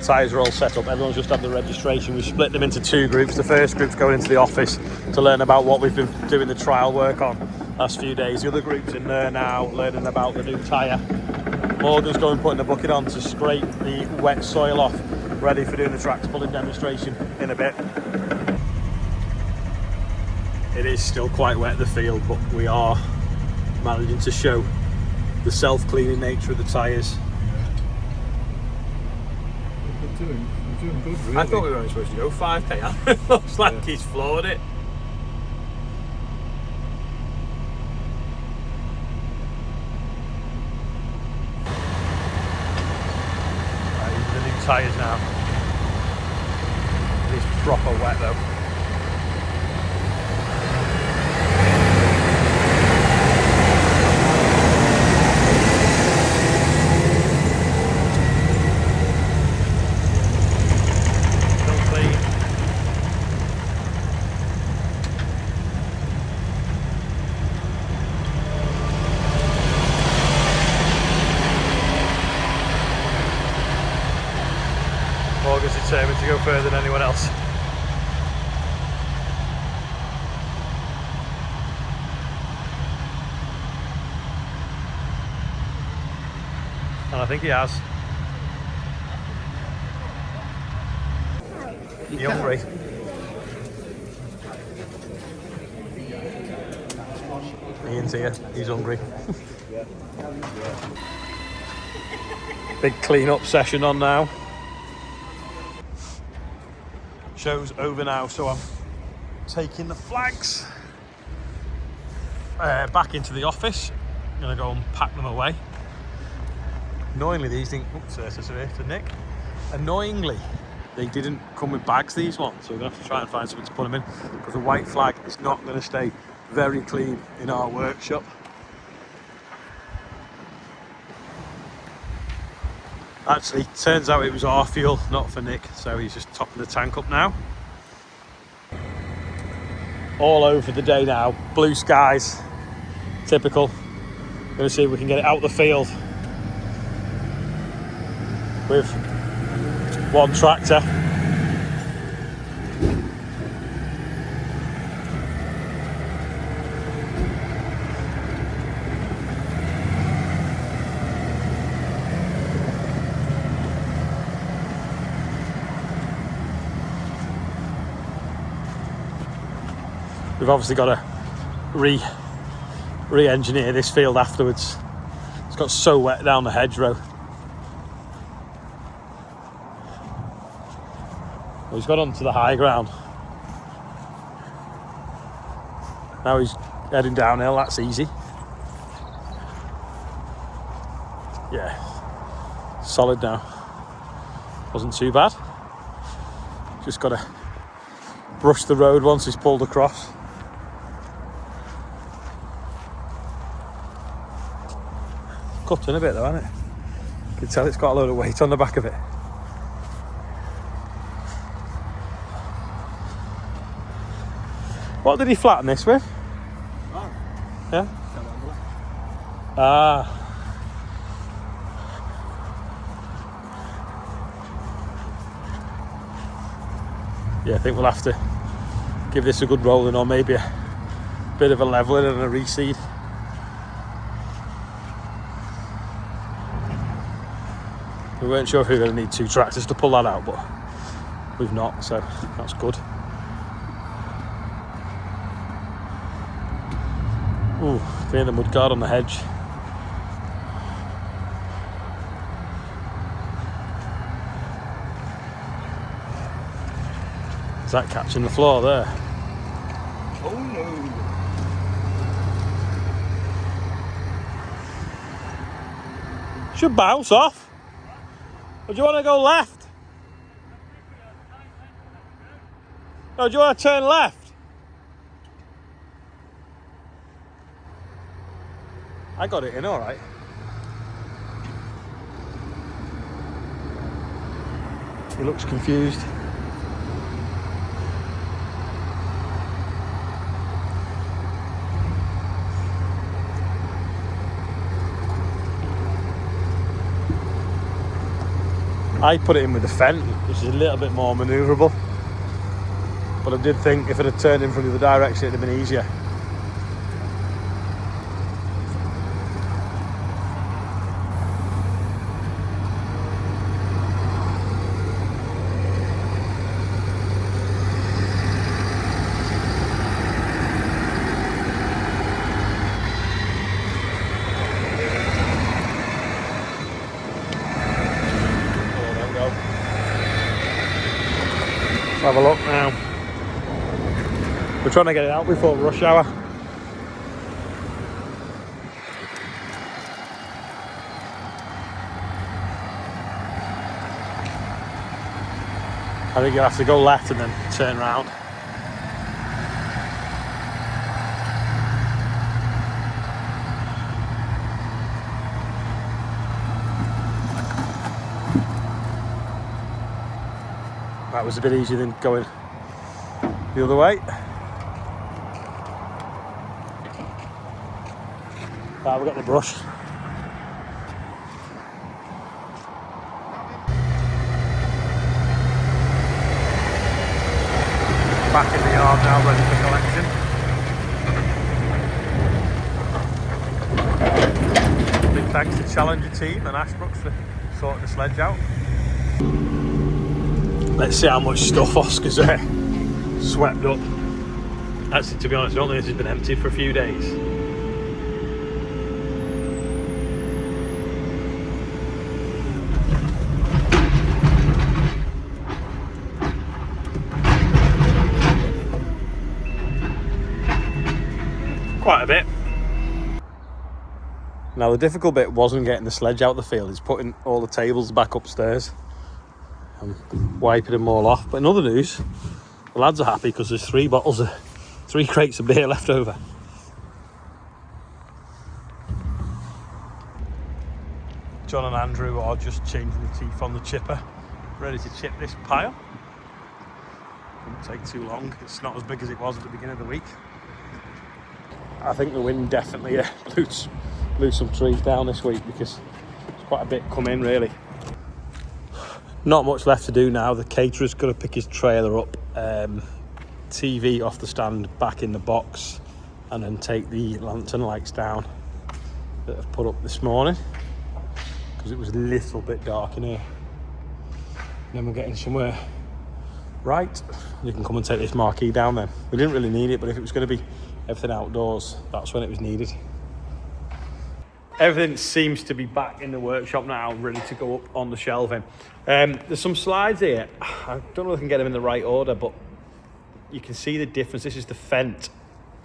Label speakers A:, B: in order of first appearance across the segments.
A: Tyres are all set up, everyone's just had the registration. We've split them into two groups. The first group's going into the office to learn about what we've been doing the trial work on last few days. The other group's in there now learning about the new tyre. Morgan's going putting the bucket on to scrape the wet soil off, ready for doing the tractor pulling demonstration in a bit. It is still quite wet, the field, but we are managing to show the self-cleaning nature of the tyres.
B: We're doing good, really.
A: I thought we were only supposed to go 5k. It looks like he's floored it. Right, these are the new tyres now. It is proper wet though. Morgan's determined to go further than anyone else. And I think he has. You hungry? Ian's here, he's hungry. Big clean up session on now. Show's over now, so I'm taking the flags back into the office. I'm gonna go and pack them away. Annoyingly, these things, Certas are here to Nick. Annoyingly, they didn't come with bags, these ones, so we're gonna have to try and find something to put them in, because a white flag is not gonna stay very clean in our workshop. Actually, turns out it was our fuel, not for Nick, so he's just topping the tank up now. All over the day now, blue skies, typical. Gonna see if we can get it out the field with one tractor. We've obviously got to re-engineer this field afterwards. It's got so wet down the hedgerow. Well, he's got onto the high ground. Now he's heading downhill, that's easy. Yeah, solid now. Wasn't too bad. Just got to brush the road once he's pulled across. Cut in a bit though, hasn't it? You can tell it's got a load of weight on the back of it. What did he flatten this with?
B: Oh.
A: Yeah? Ah. Yeah, I think we'll have to give this a good rolling, or maybe a bit of a leveling and a reseed. We weren't sure if we were going to need two tractors to pull that out, but we've not, so that's good. Ooh, clear the mudguard on the hedge. Is that catching the floor there?
B: Oh no!
A: Should bounce off. Or do you want to go left? No, do you want to turn left? I got it in all right. He looks confused. I put it in with the Fendt, which is a little bit more manoeuvrable. But I did think if it had turned in from the other direction, it'd have been easier. Let's have a look now. We're trying to get it out before rush hour. I think you'll have to go left and then turn round. That was a bit easier than going the other way. Right, we've got the brush. Back in the yard now, ready for collection. Big thanks to Challenger team and Ashbrooks for sorting the sledge out. Let's see how much stuff Oscar's swept up. Actually, to be honest, I don't think this has been emptied for a few days. Quite a bit. Now the difficult bit wasn't getting the sledge out of the field, it's putting all the tables back upstairs and wiping them all off. But in other news, the lads are happy because there's 3 crates of beer left over. John and Andrew are just changing the teeth on the chipper, ready to chip this pile. Won't take too long, it's not as big as it was at the beginning of the week. I think the wind definitely blew some trees down this week because it's quite a bit come in really. Not much left to do now. The caterer's got to pick his trailer up, TV off the stand back in the box, and then take the lantern lights down that I've put up this morning because it was a little bit dark in here. And then we're getting somewhere right. You can come and take this marquee down then. We didn't really need it, but if it was going to be everything outdoors, that's when it was needed. Everything seems to be back in the workshop now, ready to go up on the shelving. There's some slides here. I don't know if I can get them in the right order, but you can see the difference. This is the Fendt,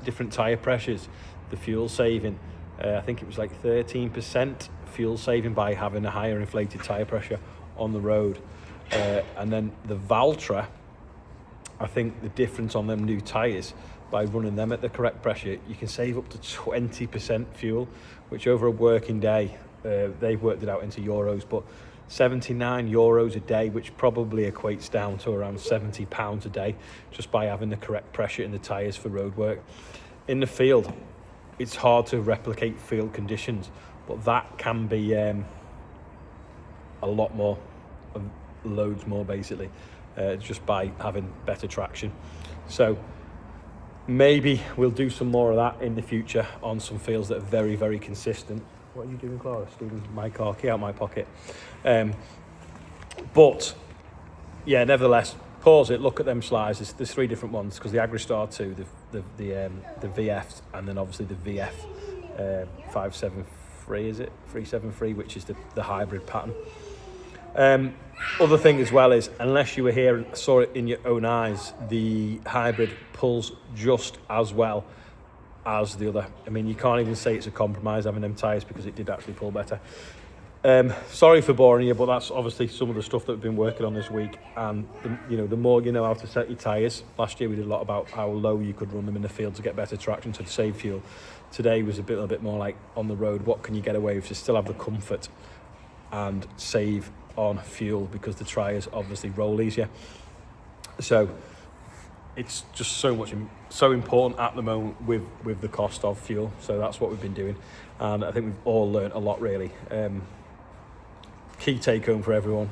A: different tyre pressures, the fuel saving. I think it was like 13% fuel saving by having a higher inflated tyre pressure on the road. And then the Valtra, I think the difference on them new tyres, by running them at the correct pressure, you can save up to 20% fuel, which over a working day, they've worked it out into euros, but 79 euros a day, which probably equates down to around £70 a day, just by having the correct pressure in the tyres for road work. In the field, it's hard to replicate field conditions, but that can be a lot more, loads more basically, just by having better traction. So maybe we'll do some more of that in the future on some fields that are very, very consistent. What are you doing, Clara? Stealing my car key out of my pocket. But yeah, nevertheless, pause it, look at them slides. There's 3 different ones because the Agristar 2, the VF, and then obviously the VF 573, is it? 373, which is the hybrid pattern. Other thing as well is, unless you were here and saw it in your own eyes, the hybrid pulls just as well as the other. I mean, you can't even say it's a compromise having them tyres because it did actually pull better. Sorry for boring you, but that's obviously some of the stuff that we've been working on this week. And the more you know how to set your tyres. Last year we did a lot about how low you could run them in the field to get better traction to save fuel. Today was a bit more like on the road. What can you get away with to still have the comfort and save on fuel, because the tyres obviously roll easier. So it's just so important at the moment with the cost of fuel. So that's what we've been doing, and I think we've all learned a lot really. Key take home for everyone: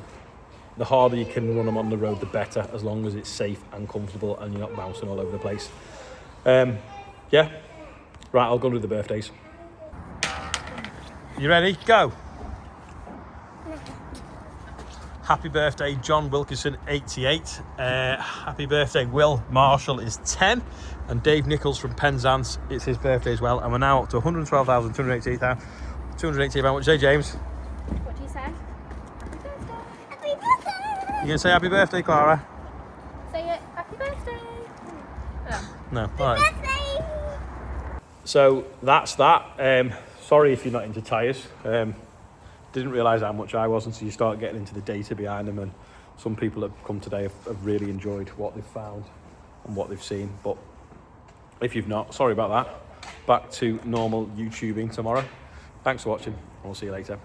A: the harder you can run them on the road, the better, as long as it's safe and comfortable and you're not bouncing all over the place. Yeah, right, I'll go do the birthdays. You ready? Go. Happy birthday, John Wilkinson, 88. Happy birthday, Will Marshall is 10. And Dave Nichols from Penzance, it's his birthday as well. And we're now up to 112,288 pounds. 288 pounds. What do you say, James?
C: What do you say? Happy birthday! Happy birthday!
A: You gonna say happy birthday, Clara?
C: Say it. Happy birthday! Oh.
A: No.
C: Happy
A: All right.
C: birthday!
A: So that's that. Sorry if you're not into tyres. Didn't realise how much I was until you start getting into the data behind them, and some people that have come today have really enjoyed what they've found and what they've seen. But if you've not, sorry about that. Back to normal YouTubing tomorrow. Thanks for watching. We'll see you later.